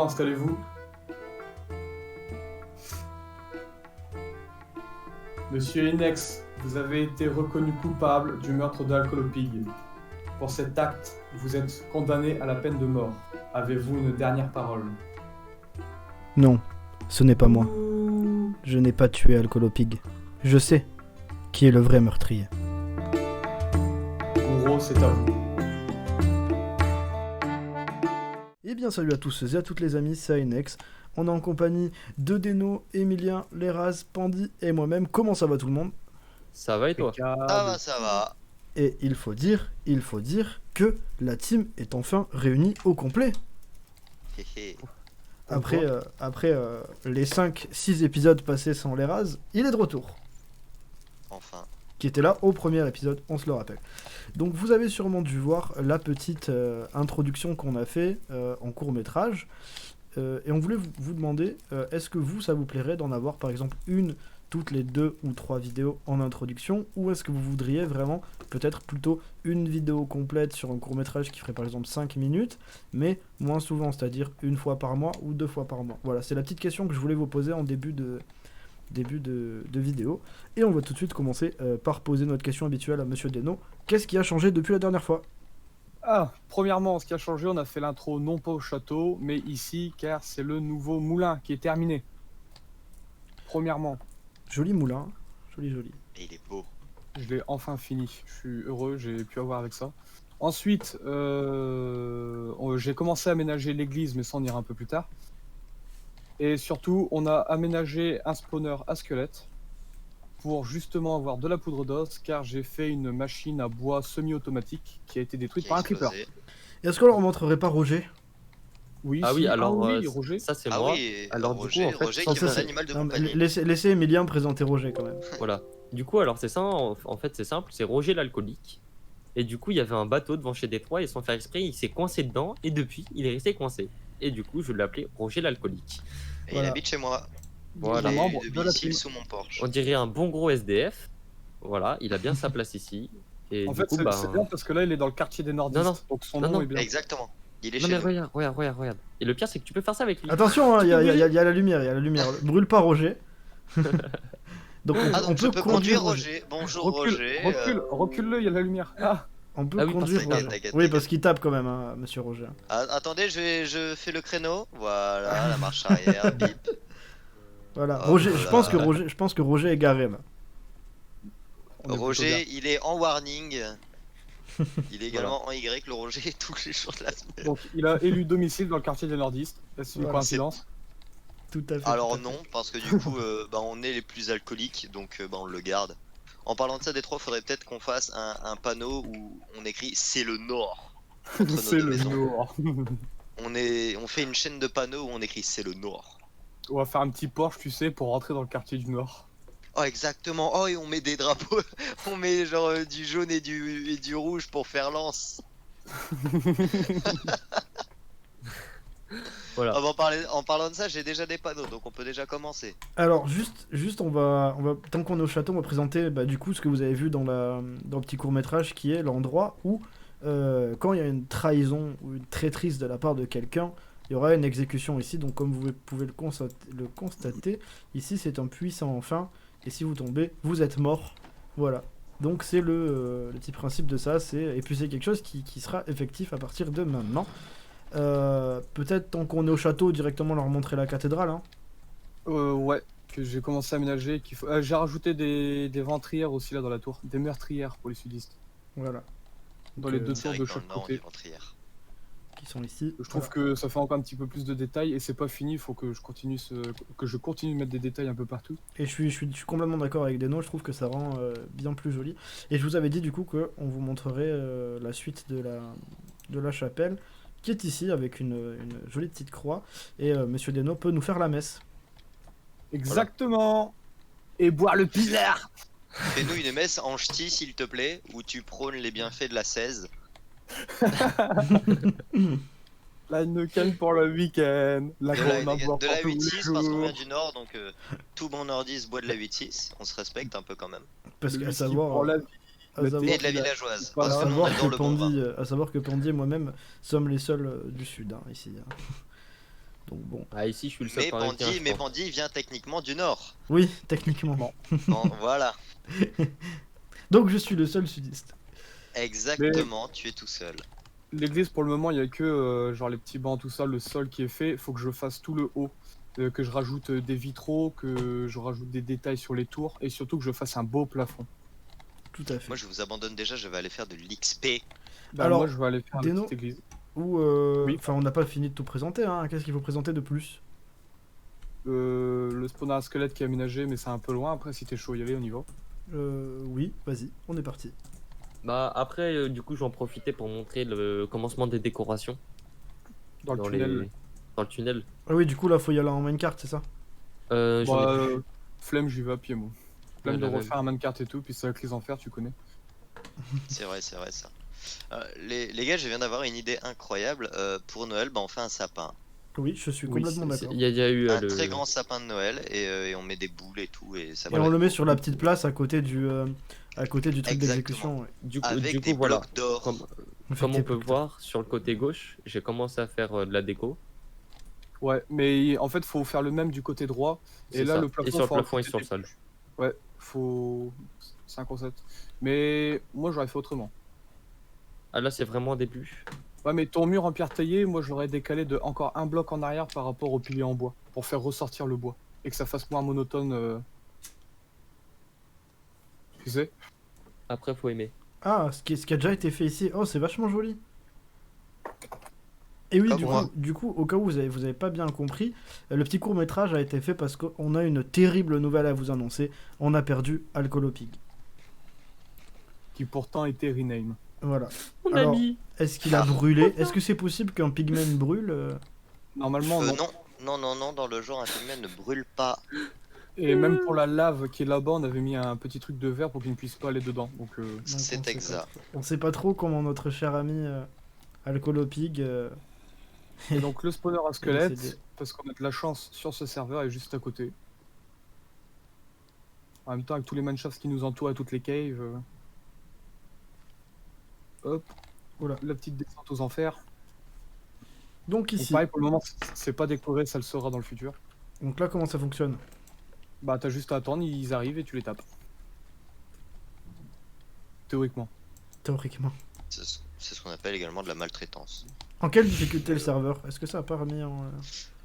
installez-vous. Monsieur Inex, vous avez été reconnu coupable du meurtre d'Alcolopig. Pour cet acte, vous êtes condamné à la peine de mort. Avez-vous une dernière parole? Non, ce n'est pas moi. Je n'ai pas tué Alcolopig. Je sais qui est le vrai meurtrier. Gros, c'est à vous. Eh bien salut à tous et à toutes les amis, c'est Inex. On est en compagnie de Deno, Emilien, Léraz, Pandy et moi-même. Comment ça va tout le monde? Ça va et toi? Ça va. Et il faut dire que la team est enfin réunie au complet. Après les 5-6 épisodes passés sans Léraz, il est de retour. Enfin. Qui était là au premier épisode, on se le rappelle. Donc vous avez sûrement dû voir la petite introduction qu'on a fait en court-métrage. Et on voulait vous demander, est-ce que ça vous plairait d'en avoir par exemple une toutes les 2 ou 3 vidéos en introduction, ou est-ce que vous voudriez vraiment peut-être plutôt une vidéo complète sur un court-métrage qui ferait par exemple 5 minutes, mais moins souvent, c'est-à-dire une fois par mois ou 2 fois par mois. Voilà, c'est la petite question que je voulais vous poser en début de vidéo. Et on va tout de suite commencer par poser notre question habituelle à Monsieur Deno. Qu'est-ce qui a changé depuis la dernière fois? Premièrement, ce qui a changé, on a fait l'intro non pas au château, mais ici, car c'est le nouveau moulin qui est terminé. Premièrement. Joli moulin, joli. Et il est beau. Je l'ai enfin fini, je suis heureux, j'ai pu avoir avec ça. Ensuite, j'ai commencé à aménager l'église, mais ça on ira un peu plus tard. Et surtout, on a aménagé un spawner à squelette pour justement avoir de la poudre d'os, car j'ai fait une machine à bois semi-automatique qui a été détruite par un creeper. Est-ce qu'on leur montrerait pas Roger? Oui, Ah si. oui, alors Roger. ça c'est Ah moi. oui, Alors Roger, du coup, en fait, Roger qui est ça, un c'est- animal de non, mais compagnie. laissez Emilien présenter Roger quand même. voilà. Du coup, alors c'est ça, en fait c'est simple, c'est Roger l'alcoolique. Et du coup, il y avait un bateau devant chez Détroit et sans faire exprès, il s'est coincé dedans et depuis, il est resté coincé. Et du coup, je l'ai appelé Roger l'alcoolique. Et Voilà. il habite chez moi. Voilà. Il est Membre de de la domicile team. sous mon porche. On dirait un bon gros SDF. Voilà, il a bien sa place ici. Et En du fait, coup, c'est bien parce que là, il est dans le quartier des nordistes, Non. donc son Non, nom non. est bien. Exactement. Il est non chez mais nous. regarde. Et le pire, c'est que tu peux faire ça avec lui. Attention, hein, il y a la lumière, Brûle pas Roger. Donc Ah on donc je peut peux conduire Roger. Bonjour Roger. Recule-le, il y a la lumière. On peut Ah oui, conduire parce que- Roger. t'inquiète, Oui, t'inquiète. parce qu'il tape quand même, hein, Monsieur Roger. Attendez, je fais le créneau. Voilà, la marche arrière, bip. Voilà. Oh Roger, là je là. pense que Roger est garé là. On est plutôt Roger, bien. il est en warning. Il est également en Y, le Roger, tous les jours de la semaine. Donc, il a élu domicile dans le quartier des nordistes. Est-ce une Voilà. coïncidence? Tout à fait. Alors tout à fait. non, parce que du coup, on est les plus alcooliques, donc on le garde. En parlant de ça, Détroit, faudrait peut-être qu'on fasse un panneau où on écrit « C'est le Nord » entre nos C'est deux le maisons. Nord. On fait une chaîne de panneaux où on écrit « C'est le Nord ». On va faire un petit Porsche, tu sais, pour rentrer dans le quartier du Nord. Oh exactement, oh et on met des drapeaux, on met genre du jaune et du rouge pour faire lance. Voilà. En parlant de ça, j'ai déjà des panneaux, donc on peut déjà commencer. Alors juste on va tant qu'on est au château, on va présenter du coup ce que vous avez vu dans le petit court-métrage qui est l'endroit où quand il y a une trahison ou une traîtrise de la part de quelqu'un, il y aura une exécution ici. Donc comme vous pouvez le constater, ici c'est un puits sans fin et si vous tombez, vous êtes mort. Voilà. Donc c'est le petit principe de ça, et puis c'est quelque chose qui sera effectif à partir de maintenant. Peut-être tant qu'on est au château, directement leur montrer la cathédrale. Hein. Ouais, que j'ai commencé à aménager. J'ai rajouté des ventrières aussi là dans la tour. Des meurtrières pour les sudistes. Voilà. Dans Donc, les deux C'est tours vrai de que dans le chaque Nord, on côté. est ventrière. Qui sont ici. Je trouve que ça fait encore un petit peu plus de détails et c'est pas fini. Il faut que je continue de mettre des détails un peu partout. Et je suis complètement d'accord avec Deno, je trouve que ça rend bien plus joli. Et je vous avais dit du coup qu'on vous montrerait la suite de la chapelle, qui est ici avec une jolie petite croix. Et Monsieur Deno peut nous faire la messe. Exactement. Et boire le pisard. Fais-nous une messe en ch'ti, s'il te plaît, où tu prônes les bienfaits de la 16. La Neuquén pour le week-end. La De grande la, à boire de pour la tous les 8-6 parce qu'on jours. vient du Nord, donc tout bon nordiste boit de la 8-6. On se respecte un peu quand même. Parce Le qu'à whisky savoir, pour la vie. à Le savoir, thé. Et de la il a- villageoise. Voilà. Parce à que nous, on savoir adore le bon vin. à savoir que Pandy et moi-même sommes les seuls du sud, hein, ici. Hein. Donc bon, Ah, ici, je suis le seul Mais parisien, Pandy, je mais pense. Pandy vient techniquement du nord. oui, techniquement. Bon, voilà, Donc je suis le seul sudiste. exactement, tu es tout seul. L'église, pour le moment, il y a que genre les petits bancs, tout ça, le sol qui est fait. Il faut que je fasse tout le haut. Que je rajoute des vitraux, que je rajoute des détails sur les tours et surtout que je fasse un beau plafond. Tout à fait. Moi, je vous abandonne déjà, je vais aller faire de l'XP. Bah, Alors, moi, je vais aller faire la Deno, petite église. ou Oui. enfin, on n'a pas fini de tout présenter. Hein. Qu'est-ce qu'il faut présenter de plus? Le spawner à squelette qui est aménagé, mais c'est un peu loin. Après, si t'es chaud, y aller, on y va. Oui, vas-y, on est parti. Bah, après, du coup, j'en profitais pour montrer le commencement des décorations Dans le tunnel. dans le tunnel. Ah oui, du coup, là, faut y aller en minecart, c'est ça? J'en ai Bah, plus. flemme, j'y vais à pied, moi. Flemme Ouais, de la même. refaire un minecart et tout, puis c'est la crise en fer, tu connais. C'est vrai ça. Les gars, je viens d'avoir une idée incroyable. Pour Noël, bah, on fait un sapin. Oui, je suis Oui, complètement d'accord. Il y a eu Un le. très grand sapin de Noël et on met des boules et tout. Et ça Et va on le être met sur la petite place à côté du truc Exactement. d'exécution. Ouais. avec Du des coup, voilà. blocs d'or. Comme on peut Effectivement. voir sur le côté gauche, j'ai commencé à faire de la déco. Ouais, mais en fait, faut faire le même du côté droit. Et C'est là, ça. le plafond, Et sur le faut un plafond et côté sur le des- sol. Ouais, faut. C'est un concept. Mais moi, j'aurais fait autrement. Ah là, c'est vraiment un début. Ouais, mais ton mur en pierre taillée, moi, je l'aurais décalé de encore un bloc en arrière par rapport au pilier en bois. Pour faire ressortir le bois. Et que ça fasse moins monotone. Tu sais? Après, faut aimer. Ah, ce qui a déjà été fait ici. Oh, c'est vachement joli. Et oui, Comme moi. du coup, au cas où vous avez pas bien compris, le petit court-métrage a été fait parce qu'on a une terrible nouvelle à vous annoncer. On a perdu Alcolopig. Qui pourtant était rename. Voilà. Mon Alors, ami. est-ce qu'il a brûlé? Est-ce que c'est possible qu'un pigment brûle? Normalement, non. Non, dans le genre, un pigment ne brûle pas. Et même pour la lave qui est là-bas, on avait mis un petit truc de verre pour qu'il ne puisse pas aller dedans. Donc, Donc, C'est on sait exact. pas trop. On sait pas trop comment notre cher ami Alcolopig. Et donc le spawner à décédé. squelette, parce qu'on a de la chance sur ce serveur, est juste à côté. En même temps, avec tous les manshafts qui nous entourent et toutes les caves. Hop. Oula. La petite descente aux enfers. Donc Donc ici. pareil, pour le moment, c'est pas décoré, ça le sera dans le futur. Donc là, comment ça fonctionne? Bah t'as juste à attendre, ils arrivent et tu les tapes. Théoriquement. Théoriquement. C'est ce qu'on appelle également de la maltraitance. En quelle difficulté le serveur? Est-ce que ça a pas remis en.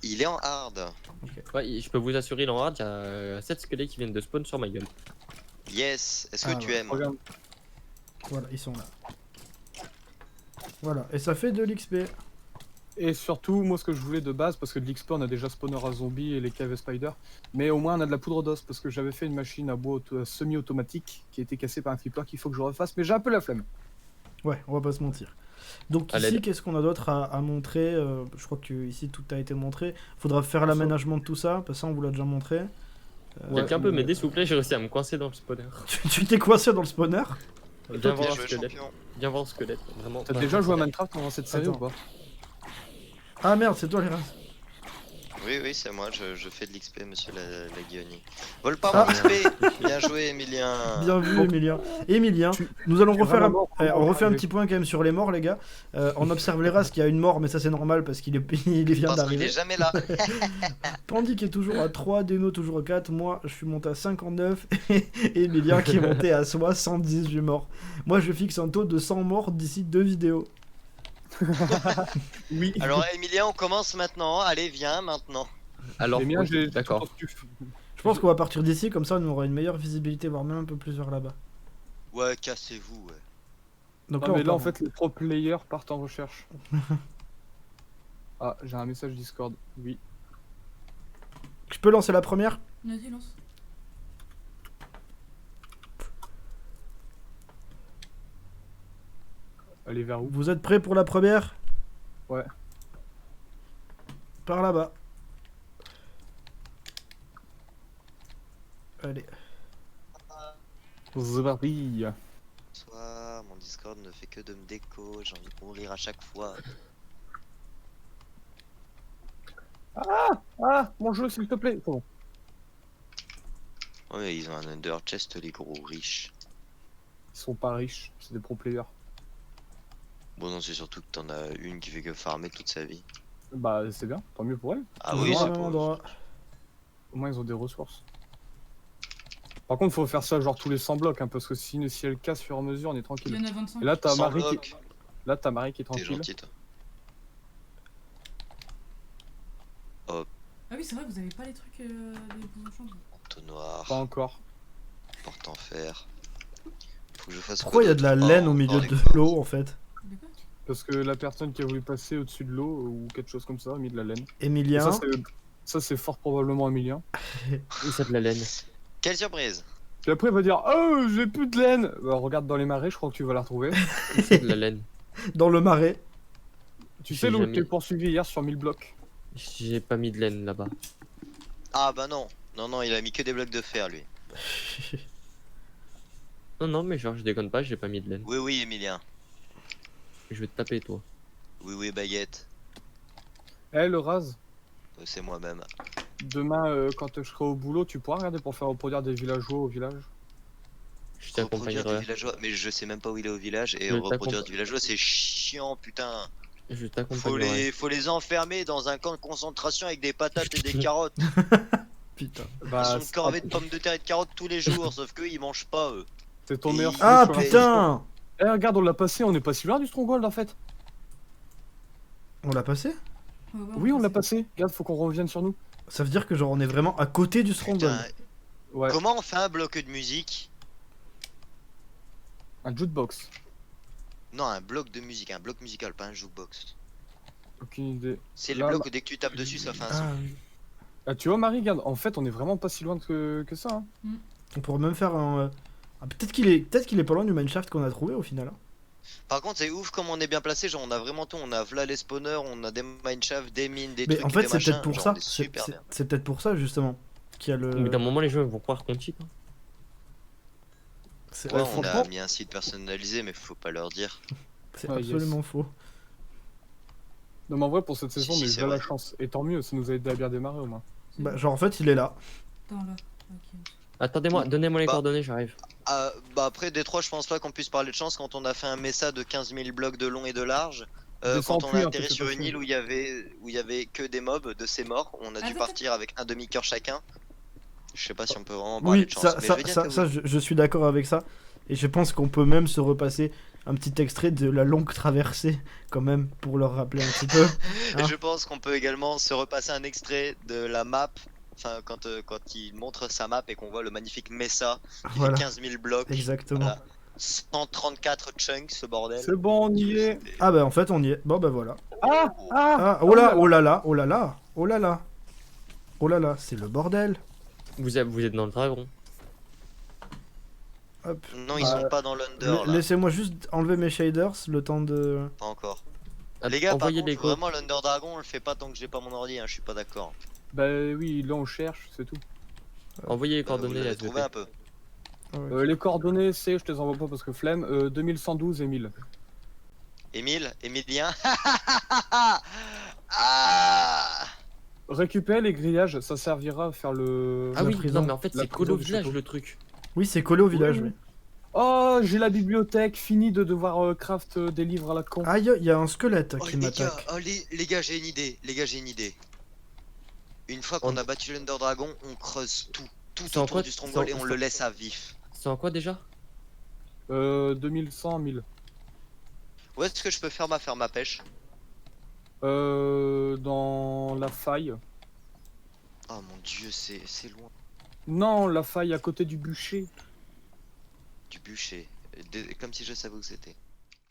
Il est en hard. Ouais, je peux vous assurer, dans hard, il y a 7 squelettes qui viennent de spawn sur ma gueule. Yes. Est-ce Ah, que tu ouais. aimes? Regarde. Voilà, ils sont là. Voilà, et ça fait de l'XP. Et surtout, moi ce que je voulais de base, parce que de l'XP on a déjà spawner à zombies et les caves spider, mais au moins on a de la poudre d'os, parce que j'avais fait une machine à bois semi-automatique qui a été cassée par un creeper qu'il faut que je refasse, mais j'ai un peu la flemme. Ouais, on va pas se mentir. Donc À ici, l'aide. qu'est-ce qu'on a d'autre à montrer? Je crois que ici tout a été montré. Faudra faire l'aménagement de tout ça, parce que ça on vous l'a déjà montré. Quelqu'un peut m'aider, s'il vous plaît? J'ai réussi à me coincer dans le spawner. Tu t'es coincé dans le spawner? Viens Bien voir un joué, squelette. champion. Viens voir un squelette. Vraiment. T'as vraiment, déjà joué à ça- Minecraft pendant cette série Attends. ou pas? Ah merde, c'est toi les races. Oui, c'est moi, je fais de l'XP, monsieur la Guilloni. Vole pas Ah. mon XP. Bien joué, Emilien. Bien vu, Donc, Emilien. Emilien, tu- nous allons tu refaire vas un, d'abord on refait un avec- petit point quand même sur les morts, les gars. On observe les races, qu'il y a une mort, mais ça c'est normal parce qu'il il vient Parce qu'il d'arriver. est jamais là. Pandy qui est toujours à 3, Deno toujours à 4, moi je suis monté à 59 et Emilien qui est monté à 78 morts. Moi je fixe un taux de 100 morts d'ici 2 vidéos. Oui. Alors, Emilien, on commence maintenant. Allez, viens maintenant. Alors, Les miens, ok, j'ai d'accord. tout en stuff. Je pense qu'on va partir d'ici, comme ça on aura une meilleure visibilité, voire même un peu plus vers là-bas. Ouais, cassez-vous, ouais. Donc Non, mais là on en part- fait les pro players partent en recherche. Ah, j'ai un message Discord. Oui. Je peux lancer la première? Vas-y, lance. Allez vers où? Vous êtes prêts pour la première? Ouais. Par là-bas. Allez. Zbarbi. Bonsoir, mon Discord ne fait que de me déco. J'ai envie de mourir à chaque fois. Ah, mon jeu s'il te plaît. C'est bon. Ouais, ils ont un under chest, les gros riches. Ils sont pas riches, c'est des pro players. Bon, non, c'est surtout que t'en as une qui fait que farmer toute sa vie. Bah c'est bien, tant mieux pour elles. Ah Toujours oui, au c'est même pour... endroit. Au moins ils ont des ressources. Par contre faut faire ça genre tous les 100 blocs hein, parce que si elles cassent au fur et à mesure on est Il y tranquille. en a 25. Et là t'as 100 Marie qui... blocs. Là t'as Marie qui est T'es tranquille. gentil, toi. Ah oui, c'est vrai, vous avez pas les trucs des bousons chambres. Entonnoir, Pas encore. porte en fer. Faut que je fasse Pourquoi il y a de la laine au milieu de l'eau en fait? De quoi? Parce que la personne qui a voulu passer au-dessus de l'eau ou quelque chose comme ça a mis de la laine. Et Emilien, ça c'est fort probablement Emilien. Où ça de la laine? Quelle surprise! Puis après il va dire oh j'ai plus de laine. Bah, regarde dans les marais, je crois que tu vas la retrouver. Où ça de la laine? dans le marais. Tu J'ai sais l'autre jamais- qui est poursuivi hier sur 1000 blocs. J'ai pas mis de laine là-bas. Ah bah non. Non, non, il a mis que des blocs de fer, lui. Non, non, mais genre, je déconne pas, j'ai pas mis de laine. Oui, oui, Emilien. Je vais te taper, toi. Oui, oui, baguette. Eh le Raz, C'est moi-même. demain quand je serai au boulot, tu pourras regarder pour faire reproduire des villageois au village. Je Reproduire du t'accompagnerai. villageois. Mais je sais même pas où il est au village. Et Je reproduire t'accompagne. du villageois, c'est chiant, putain. Je Faut t'accompagnerai. faut les enfermer dans un camp de concentration avec des patates et des carottes. Putain. Bah, Ils sont corvés de pommes de terre et de carottes tous les jours, sauf qu'eux ils mangent pas eux. c'est ton meilleur. Ah choix. putain! Eh regarde on l'a passé, on est pas si loin du Stronghold en fait. On l'a passé? Ouais, ouais, Oui on l'a passe. passé. Regarde faut qu'on revienne sur nous. Ça veut dire que genre on est vraiment à côté du Stronghold. Putain, Ouais. comment on fait un bloc de musique? Un jukebox. Non, un bloc de musique, un bloc musical, pas un jukebox. Aucune idée. C'est Là, le bloc où dès que tu tapes dessus ça fait un son. Ah, oui. Ah tu vois Marie, regarde, en fait on est vraiment pas si loin que ça. Hein. On pourrait même faire un. Ah, peut-être qu'il est pas loin du mineshaft qu'on a trouvé au final. Hein. Par contre, c'est ouf comme on est bien placé, genre on a vraiment tout, on a v'là les spawners, on a des mineshafts, des mines, des Mais trucs, en fait des c'est machins, peut-être pour genre, ça. on est super bien. C'est peut-être pour ça justement qu'il y a Au bout d'un le. moment, les gens ils vont croire qu'on cheat. Hein. C'est Ouais, on franchement, a mis un site personnalisé, mais faut pas leur dire. c'est Ah, absolument faux. Non mais en vrai pour cette Si, saison si, on a eu c'est de la vrai. chance. Et tant mieux, ça nous a aidé à bien démarrer au moins. C'est Bah, bon. genre en fait il est là. Attends là. Ok. Attendez-moi, donnez-moi les Bah. coordonnées, j'arrive. Ah, bah après Détroit, je pense pas qu'on puisse parler de chance quand on a fait un mesa de 15 000 blocs de long et de large. Descends Quand on plus a un atterri peu, sur c'est une pas île où il y avait que des mobs, de ces morts, on a dû Attends, partir avec un demi-cœur chacun. Je sais pas si on peut vraiment parler Oui, de chance, ça, mais ça, je veux dire ça, que ça, je suis d'accord avec ça. Et je pense qu'on peut même se repasser un petit extrait de la longue traversée, quand même, pour leur rappeler un petit peu. hein. je pense qu'on peut également se repasser un extrait de la map. Enfin, quand il montre sa map et qu'on voit le magnifique Mesa qui Voilà, fait 15 000 blocs, exactement. Voilà. 134 chunks, ce bordel. C'est bon on y est. C'était- Ah bah en fait on y est. Bon bah voilà. Ah Ah, oh là, oh là là, oh là là, oh là là. Oh là là, c'est le bordel. Vous êtes dans le dragon. Hop. Non, ils Bah, sont pas dans l'Under là, Laissez-moi juste enlever mes shaders, le temps de... pas encore. Ah, Les gars, par envoyez contre, des codes. vraiment l'Under Dragon, on le fait pas tant que j'ai pas mon ordi, hein, je suis pas d'accord. Bah oui là on cherche, c'est tout. Envoyez les Vous coordonnées à l'avez SVP. trouvé un peu. Ah ouais. Les coordonnées c'est, je te les envoie pas parce que flemme, 2112 et 1000. Emilien Ah Récupère les grillages, ça servira à faire le... Ah La oui, prison. non mais en fait La c'est collé au prison du village château. le truc. Oui, c'est collé au village, Oui. oui. Oh j'ai la bibliothèque, fini de devoir craft des livres à la con. Aïe, il y a un squelette Oh qui les gars, m'attaque. oh, les gars, j'ai une idée, les gars, j'ai une idée. Une fois qu'on On- a battu l'Under Dragon, on creuse tout C'est en autour quoi du Stronghold c'est et en- on le laisse à vif. C'est en quoi déjà? 2100, 1000. Où est-ce que je peux faire ma pêche? Dans la faille. Oh mon dieu, c'est loin. Non, la faille à côté du bûcher. Du bûcher. Comme si je savais où c'était.